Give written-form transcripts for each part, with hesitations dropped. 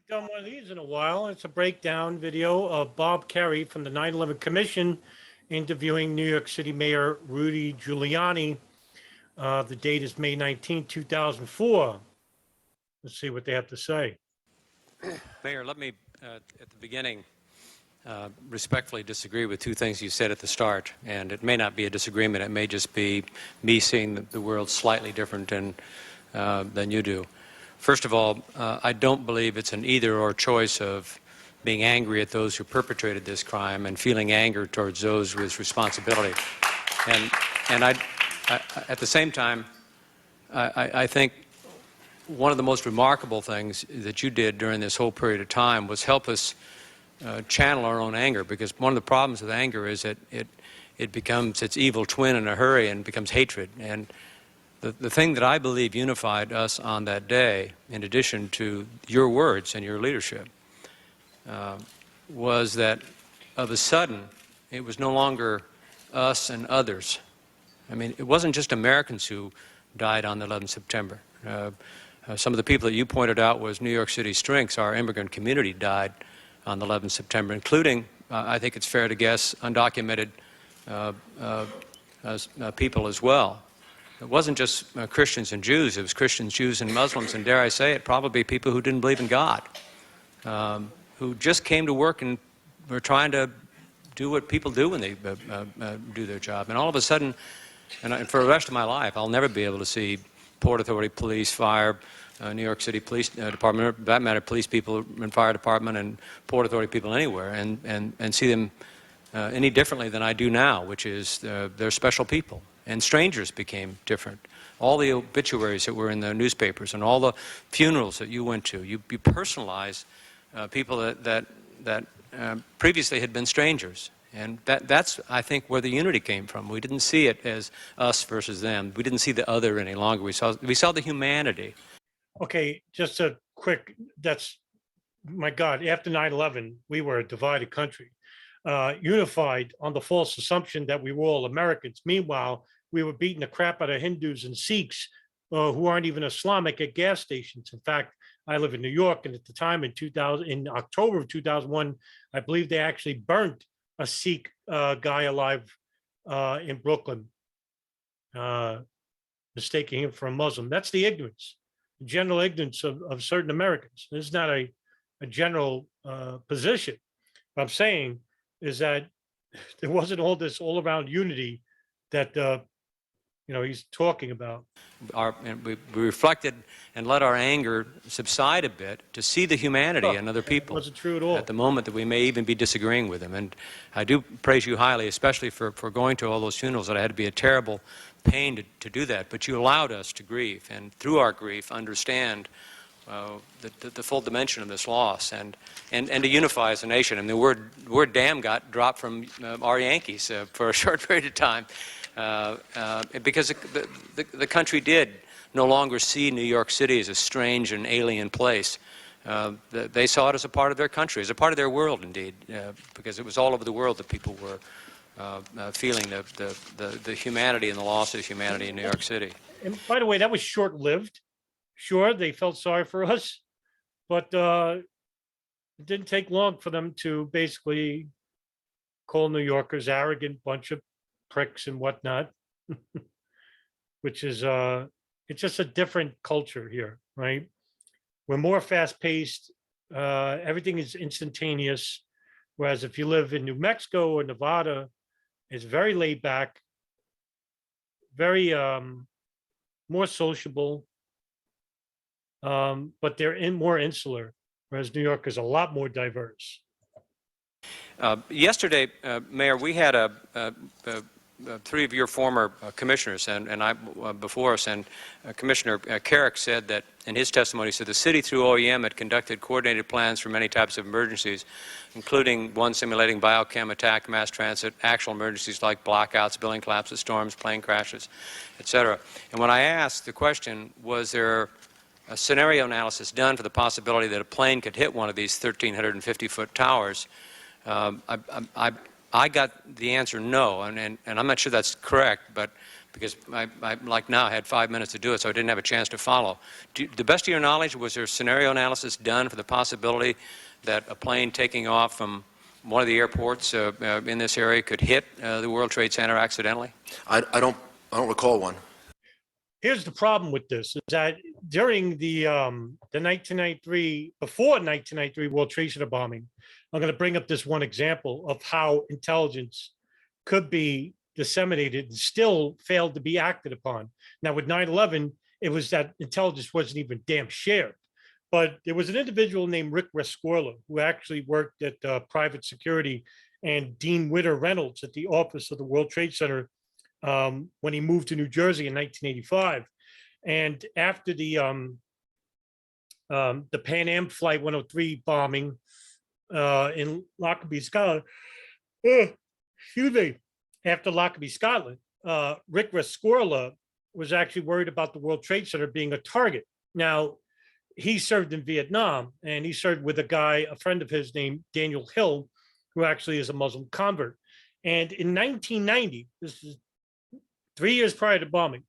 Done one of these in a while. It's a breakdown video of Bob Kerrey from the 9/11 Commission interviewing New York City Mayor Rudy Giuliani. The date is May 19, 2004. Let's see what they have to say. Mayor, let me, at the beginning, respectfully disagree with two things you said at the start. And it may not be a disagreement. It may just be me seeing the world slightly different than you do. First of all, I don't believe it's an either-or choice of being angry at those who perpetrated this crime and feeling anger towards those with responsibility. And at the same time, I think one of the most remarkable things that you did during this whole period of time was help us channel our own anger, because one of the problems with anger is that it becomes its evil twin in a hurry and becomes hatred. And the thing that I believe unified us on that day, in addition to your words and your leadership, was that of a sudden it was no longer us and others. I mean, it wasn't just Americans who died on the 11th September. Some of the people that you pointed out was New York City strengths. Our immigrant community died on the 11th September, including, I think it's fair to guess, undocumented people as well. It wasn't just Christians and Jews. It was Christians, Jews, and Muslims, and dare I say it, probably people who didn't believe in God, who just came to work and were trying to do what people do when they do their job. And all of a sudden, and for the rest of my life, I'll never be able to see Port Authority, police, fire, New York City Police Department, or for that matter, police people and fire department and Port Authority people anywhere, and see them any differently than I do now, which is they're special people. And strangers became different. All the obituaries that were in the newspapers and all the funerals that you went to, you personalized people that previously had been strangers. And that's, I think, where the unity came from. We didn't see it as us versus them. We didn't see the other any longer. We saw the humanity. Okay, just a quick, my God, after 9/11, we were a divided country, unified on the false assumption that we were all Americans. Meanwhile, we were beating the crap out of Hindus and Sikhs who aren't even Islamic at gas stations. In fact, I live in New York, and at the time in October of 2001, I believe they actually burnt a Sikh guy alive in Brooklyn, mistaking him for a Muslim. That's the ignorance, the general ignorance of certain Americans. This is not a general position. What I'm saying is that there wasn't all this all-around unity that he's talking about. We reflected and let our anger subside a bit to see the humanity in other people. It wasn't true at all. At the moment that we may even be disagreeing with them. And I do praise you highly, especially for going to all those funerals. That had to be a terrible pain to do that. But you allowed us to grieve, and through our grief, understand the full dimension of this loss, and to unify as a nation. And the word damn got dropped from our Yankees for a short period of time. Because the country did no longer see New York City as a strange and alien place. They saw it as a part of their country, as a part of their world, indeed, because it was all over the world that people were feeling the humanity and the loss of humanity in New York City. And by the way, that was short-lived. Sure, they felt sorry for us, but it didn't take long for them to basically call New Yorkers arrogant bunch of pricks and whatnot, which is it's just a different culture here, right? We're more fast-paced. Everything is instantaneous. Whereas if you live in New Mexico or Nevada, it's very laid back, very more sociable, but they're more insular, whereas New York is a lot more diverse. Yesterday, Mayor, we had three of your former commissioners and I before us, and Commissioner Kerrey said that in his testimony, he said the city through OEM had conducted coordinated plans for many types of emergencies, including one simulating biochem attack, mass transit, actual emergencies like blackouts, building collapses, storms, plane crashes, etc. And when I asked the question, was there a scenario analysis done for the possibility that a plane could hit one of these 1,350-foot towers, I got the answer no, and I'm not sure that's correct, but because I like now, had 5 minutes to do it, so I didn't have a chance to follow. The best of your knowledge, was there scenario analysis done for the possibility that a plane taking off from one of the airports in this area could hit the World Trade Center accidentally? I don't recall one. Here's the problem with this: is that during the 1993, before 1993 World Trade Center bombing, I'm going to bring up this one example of how intelligence could be disseminated and still failed to be acted upon. Now, with 9/11, it was that intelligence wasn't even damn shared. But there was an individual named Rick Rescorla who actually worked at private security and Dean Witter Reynolds at the office of the World Trade Center when he moved to New Jersey in 1985. And after the Pan Am Flight 103 bombing in Lockerbie, Scotland, excuse me, after Lockerbie, Scotland, Rick Rescorla was actually worried about the World Trade Center being a target. Now, he served in Vietnam, and he served with a friend of his named Daniel Hill, who actually is a Muslim convert. And in 1990, this is 3 years prior to bombing,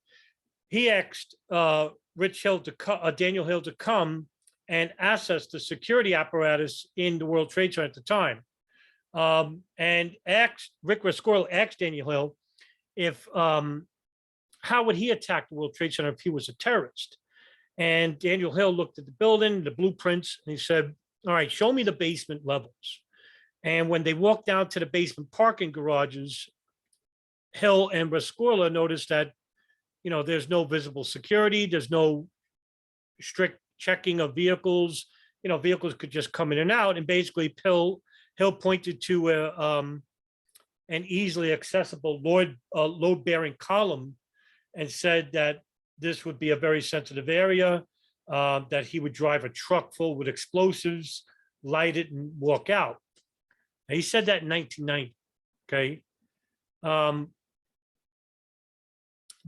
he asked Daniel Hill to come and assess the security apparatus in the World Trade Center at the time. And Rick Rescorla asked Daniel Hill if how would he attack the World Trade Center if he was a terrorist? And Daniel Hill looked at the building, the blueprints, and he said, all right, show me the basement levels. And when they walked down to the basement parking garages, Hill and Rescorla noticed that, there's no visible security. There's no strict checking of vehicles. Vehicles could just come in and out. And basically, Hill pointed to an easily accessible load-bearing column and said that this would be a very sensitive area, that he would drive a truck full with explosives, light it, and walk out. Now, he said that in 1990, okay?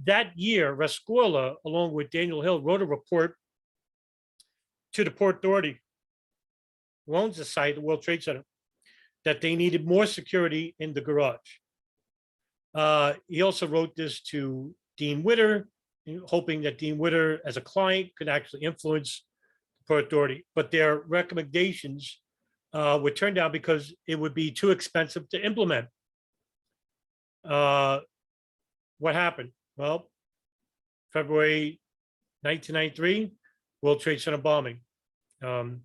That year, Rescorla, along with Daniel Hill, wrote a report to the Port Authority, who owns the site, the World Trade Center, that they needed more security in the garage. He also wrote this to Dean Witter, hoping that Dean Witter, as a client, could actually influence the Port Authority. But their recommendations were turned down because it would be too expensive to implement. What happened? Well, February 1993, World Trade Center bombing. February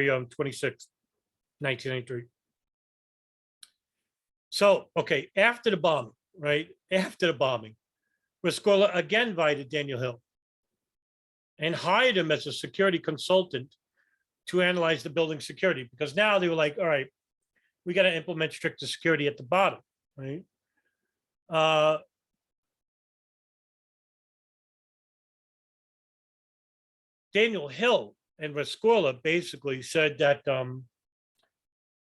26th, 1993. So, okay, after the bombing, right? After the bombing, Rescorla again invited Daniel Hill and hired him as a security consultant to analyze the building security, because now they were like, all right, we got to implement stricter security at the bottom, right? Daniel Hill and Rescorla basically said that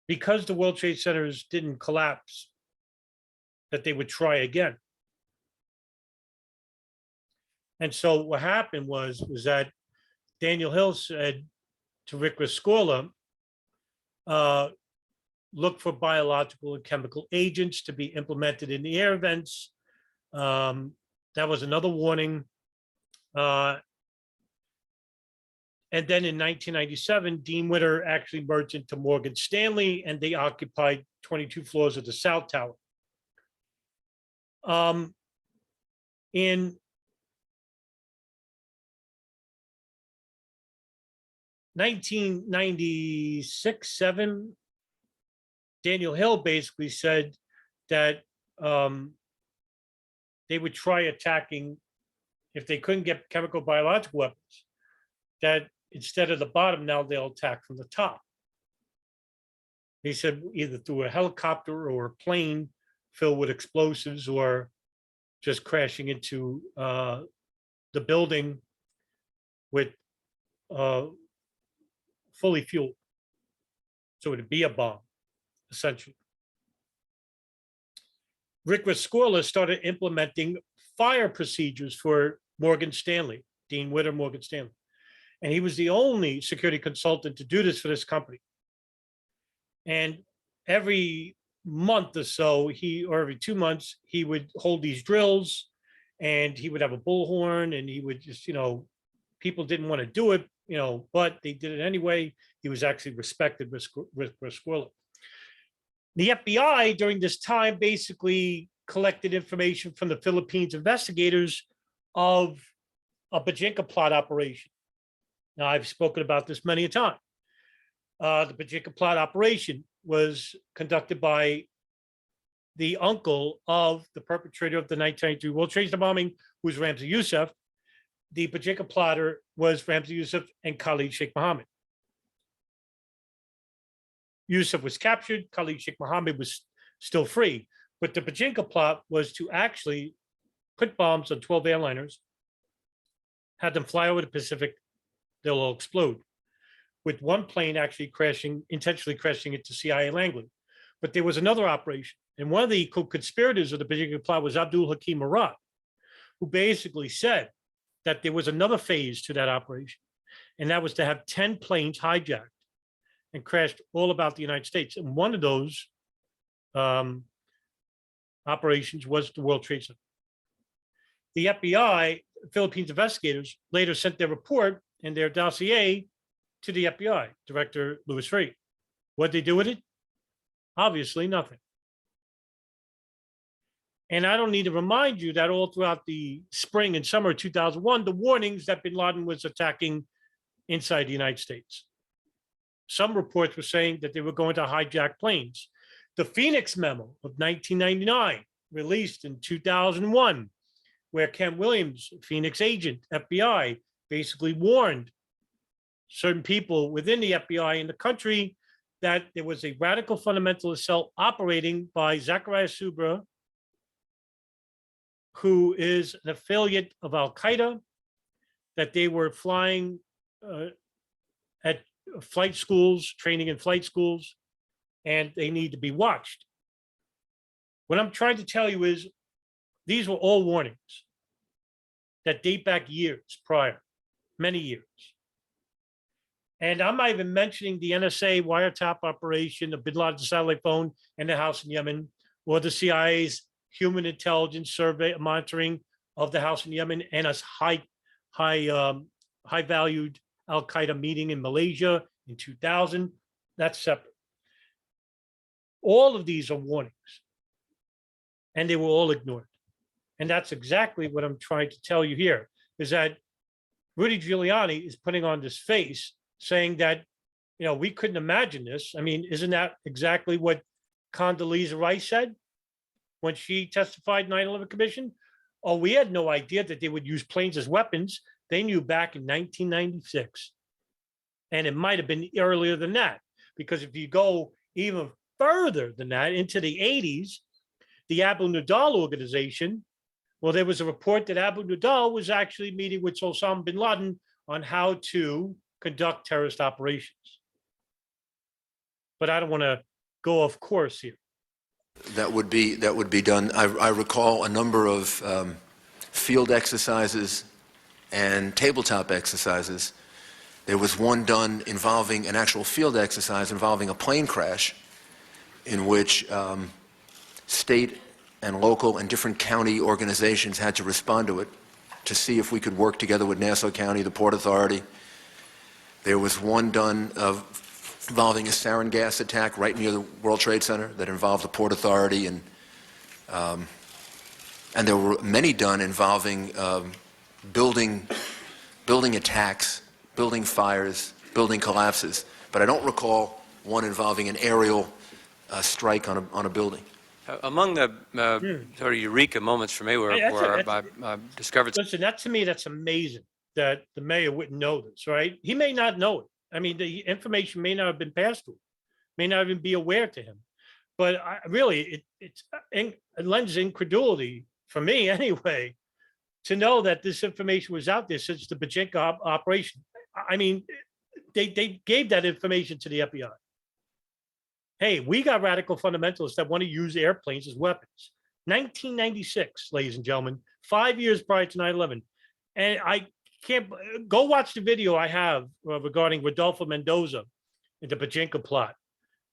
because the World Trade Centers didn't collapse, that they would try again. And so what happened was that Daniel Hill said to Rick Rescorla, look for biological and chemical agents to be implemented in the air vents. That was another warning. And then in 1997, Dean Witter actually merged into Morgan Stanley, and they occupied 22 floors of the South Tower. In 1996-7, Daniel Hill basically said that they would try attacking, if they couldn't get chemical biological weapons, that instead of the bottom, now they'll attack from the top. He said either through a helicopter or a plane filled with explosives, or just crashing into the building with fully fueled. So it'd be a bomb, essentially. Rick Rescorla started implementing fire procedures for Morgan Stanley, Dean Witter, Morgan Stanley. And he was the only security consultant to do this for this company. And every month or so, or every 2 months, he would hold these drills, and he would have a bullhorn, and he would just, people didn't want to do it, but they did it anyway. He was actually respected with Squirrel. The FBI during this time basically collected information from the Philippines investigators of a Pachinko plot operation. Now, I've spoken about this many a time. The Pachinko plot operation was conducted by the uncle of the perpetrator of the 1992 World Trade Center bombing, who was Ramzi Youssef. The Pachinko plotter was Ramzi Youssef and Khalid Sheikh Mohammed. Youssef was captured. Khalid Sheikh Mohammed was still free. But the Pachinko plot was to actually put bombs on 12 airliners, have them fly over the Pacific, they'll all explode, with one plane actually intentionally crashing into CIA Langley. But there was another operation, and one of the co-conspirators of the Pachinko plot was Abdul Hakim Murad, who basically said that there was another phase to that operation, and that was to have 10 planes hijacked and crashed all about the United States. And one of those operations was the World Trade Center. The FBI, Philippines investigators, later sent their report and their dossier to the FBI Director Louis Freeh. What'd they do with it? Obviously nothing. And I don't need to remind you that all throughout the spring and summer of 2001, the warnings that bin Laden was attacking inside the United States. Some reports were saying that they were going to hijack planes. The Phoenix Memo of 1999, released in 2001, where Ken Williams, Phoenix agent, FBI, basically warned certain people within the FBI in the country that there was a radical fundamentalist cell operating by Zachariah Subra, who is an affiliate of Al-Qaeda, that they were flying at flight schools, training in flight schools, and they need to be watched. What I'm trying to tell you is these were all warnings that date back years prior, many years. And I'm not even mentioning the NSA wiretap operation, the bin Laden satellite phone and the house in Yemen, or the CIA's human intelligence survey monitoring of the house in Yemen, and a high valued Al-Qaeda meeting in Malaysia in 2000. That's separate. All of these are warnings, and they were all ignored. And that's exactly what I'm trying to tell you here, is that Rudy Giuliani is putting on this face saying that, we couldn't imagine this. I mean, isn't that exactly what Condoleezza Rice said when she testified 9/11 Commission? Oh, we had no idea that they would use planes as weapons. They knew back in 1996. And it might have been earlier than that, because if you go even further than that, into the 80s, the Abu Nidal organization, well, there was a report that Abu Nidal was actually meeting with Osama bin Laden on how to conduct terrorist operations. But I don't want to go off course here. That would be done. I recall a number of field exercises and tabletop exercises. There was one done involving an actual field exercise involving a plane crash, in which state and local and different county organizations had to respond to it to see if we could work together with Nassau County, the Port Authority. There was one done involving a sarin gas attack right near the World Trade Center that involved the Port Authority, and there were many done involving building attacks, building fires, building collapses. But I don't recall one involving an aerial strike on a building. Among the sort of eureka moments for me where I discovered... Listen, to me, that's amazing that the mayor wouldn't know this, right? He may not know it. I mean, the information may not have been passed to him, may not even be aware to him. But it lends incredulity, for me anyway, to know that this information was out there since the Pachinko operation. I mean, they gave that information to the FBI. Hey, we got radical fundamentalists that want to use airplanes as weapons. 1996, ladies and gentlemen, 5 years prior to 9/11. And I can't go watch the video I have regarding Rodolfo Mendoza and the Pachinko plot.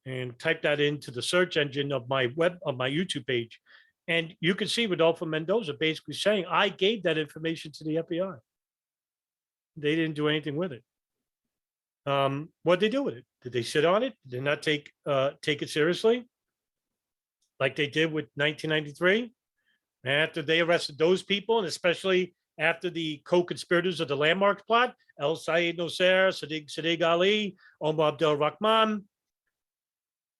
and type that into the search engine of my YouTube page. And you can see Rodolfo Mendoza basically saying, I gave that information to the FBI. They didn't do anything with it. What did they do with it? Did they sit on it? Did they not take it seriously? Like they did with 1993? After they arrested those people, and especially after the co-conspirators of the Landmark plot, El Sayed Noser, Sadiq Ali, Omar Abdel Rahman,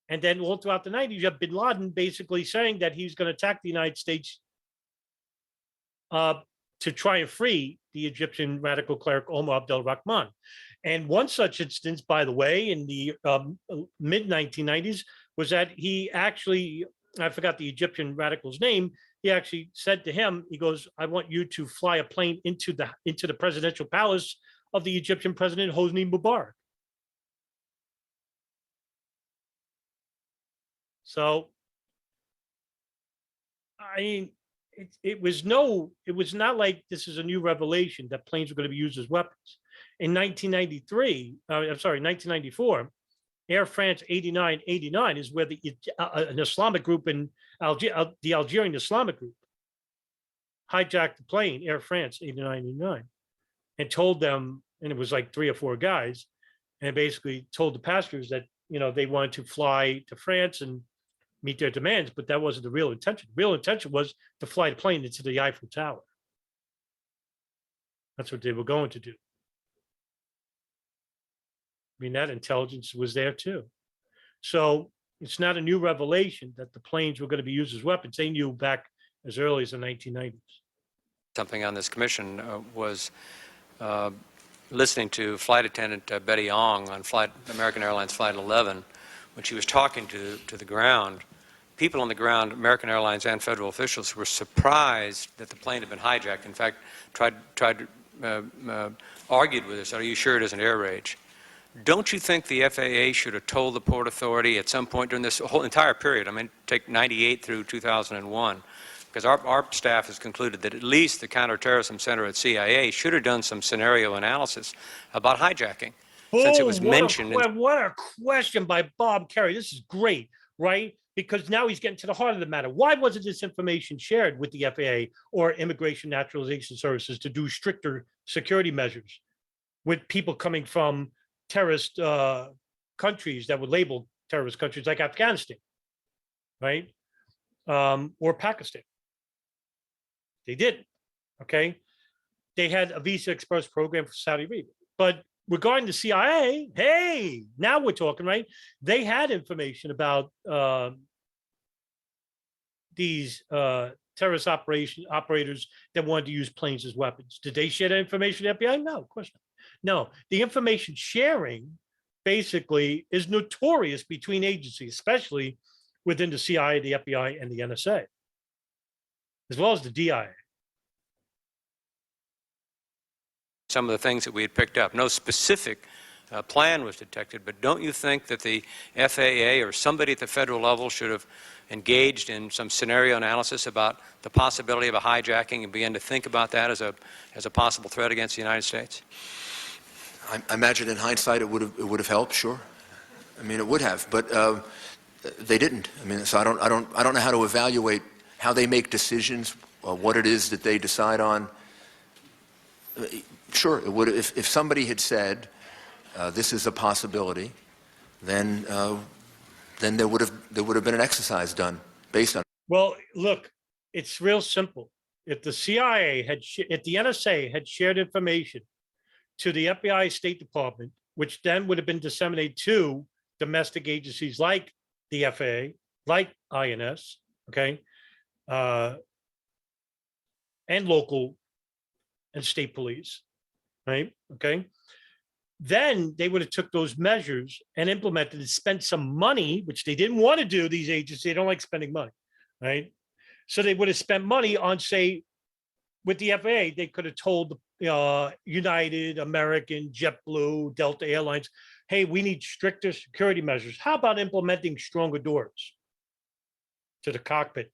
and then all throughout the 90s, you have bin Laden basically saying that he's going to attack the United States to try and free the Egyptian radical cleric Omar Abdel Rahman. And one such instance, by the way, in the mid-1990s, was that he actually, I forgot the Egyptian radical's name, he actually said to him, he goes, I want you to fly a plane into the presidential palace of the Egyptian president, Hosni Mubarak. So, I mean, it was not like this is a new revelation that planes were going to be used as weapons. In 1994, Air France 89 is where an Islamic group in the Algerian Islamic group, hijacked the plane, Air France 89, and told them, and it was like 3 or 4 guys, and basically told the passengers that, they wanted to fly to France and meet their demands, but that wasn't the real intention. The real intention was to fly the plane into the Eiffel Tower. That's what they were going to do. I mean, that intelligence was there too. So it's not a new revelation that the planes were going to be used as weapons. They knew back as early as the 1990s. Something on this commission was listening to flight attendant Betty Ong on American Airlines Flight 11, when she was talking to the ground. People on the ground, American Airlines and federal officials, were surprised that the plane had been hijacked. In fact, argued with us, are you sure it isn't air rage? Don't you think the FAA should have told the Port Authority at some point during this whole entire period, I mean, take 98 through 2001, because our staff has concluded that at least the Counterterrorism Center at CIA should have done some scenario analysis about hijacking. Since it was mentioned. What a question by Bob Kerrey. This is great, right? Because now he's getting to the heart of the matter. Why wasn't this information shared with the FAA or Immigration Naturalization Services to do stricter security measures with people coming from terrorist countries that were labeled terrorist countries like Afghanistan, right? Or Pakistan? They didn't, okay? They had a Visa Express program for Saudi Arabia. But regarding the CIA, hey, now we're talking, right? They had information about these terrorist operators that wanted to use planes as weapons. Did they share that information with the FBI? No, of course not. No, the information sharing basically is notorious between agencies, especially within the CIA, the FBI, and the NSA, as well as the DIA. Some of the things that we had picked up. No specific plan was detected, but don't you think that the FAA or somebody at the federal level should have engaged in some scenario analysis about the possibility of a hijacking and begin to think about that as a possible threat against the United States? I imagine in hindsight it would have helped, sure. I mean, it would have, but they didn't. I mean, so I don't know how to evaluate how they make decisions, what it is that they decide on. Sure, it would. If somebody had said this is a possibility, then there would have been an exercise done based on. Well, look, it's real simple. If the CIA if the NSA had shared information to the FBI State Department, which then would have been disseminated to domestic agencies like the FAA, like INS, okay, and local and state police, right? Okay. Then they would have took those measures and implemented and spent some money, which they didn't want to do, these agencies. They don't like spending money, right? So they would have spent money on, say, with the FAA, they could have told United, American, JetBlue, Delta Airlines, hey, we need stricter security measures. How about implementing stronger doors to the cockpit?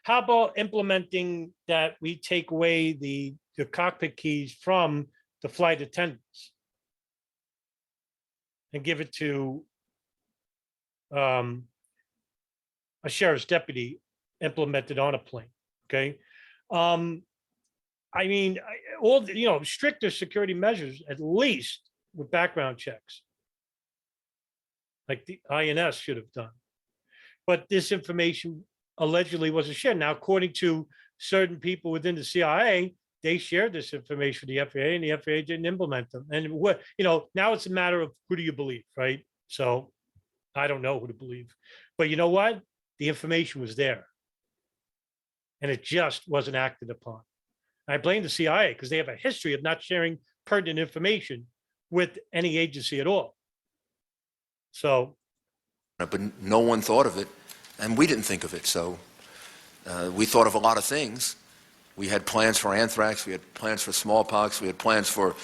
How about implementing that we take away the cockpit keys from the flight attendants and give it to a sheriff's deputy implemented on a plane. Okay. I mean, all stricter security measures, at least with background checks, like the INS should have done. But this information allegedly wasn't shared. Now, according to certain people within the CIA, they shared this information with the FAA, and the FAA didn't implement them. And what now it's a matter of who do you believe, right? So I don't know who to believe, but you know what? The information was there, and it just wasn't acted upon. I blame the CIA because they have a history of not sharing pertinent information with any agency at all. So, but no one thought of it, and we didn't think of it. So we thought of a lot of things. We had plans for anthrax. We had plans for smallpox. We had plans for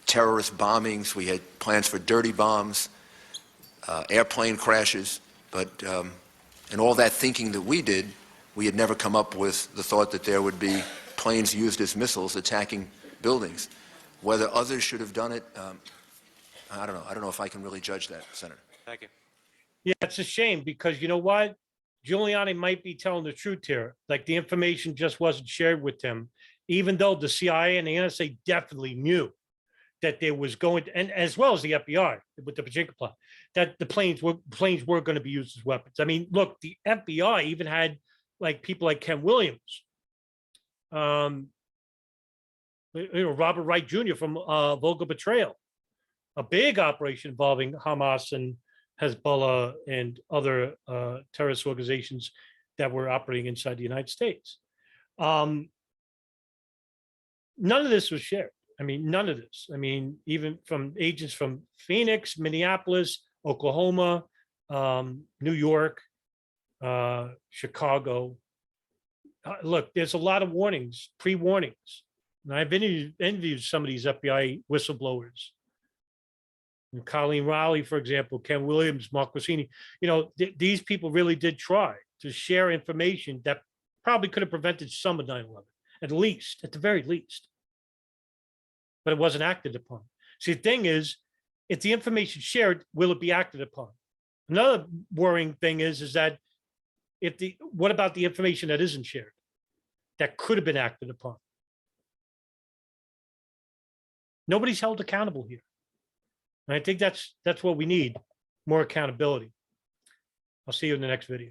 terrorist bombings. We had plans for dirty bombs, airplane crashes. But in all that thinking that we did, we had never come up with the thought that there would be planes used as missiles attacking buildings. Whether others should have done it, I don't know. I don't know if I can really judge that, Senator. Thank you. yeah, it's a shame because you know what? Giuliani might be telling the truth here. Like the information just wasn't shared with him, even though the CIA and the NSA definitely knew that there was going to, and as well as the FBI with the Pachinko plot, that the planes were going to be used as weapons. I mean, look, the FBI even had like people like Ken Williams, Robert Wright Jr. from Volga Betrayal, a big operation involving Hamas and Hezbollah and other terrorist organizations that were operating inside the United States. None of this was shared. I mean, none of this. I mean, even from agents from Phoenix, Minneapolis, Oklahoma, New York, Chicago. Look, there's a lot of warnings, pre-warnings. And I've interviewed some of these FBI whistleblowers. And Colleen Rowley, for example, Ken Williams, Mark Rossini. These people really did try to share information that probably could have prevented some of 9/11, at the very least. But it wasn't acted upon. See, the thing is, if the information shared, will it be acted upon? Another worrying thing is that what about the information that isn't shared, that could have been acted upon? Nobody's held accountable here. And I think that's what we need, more accountability. I'll see you in the next video.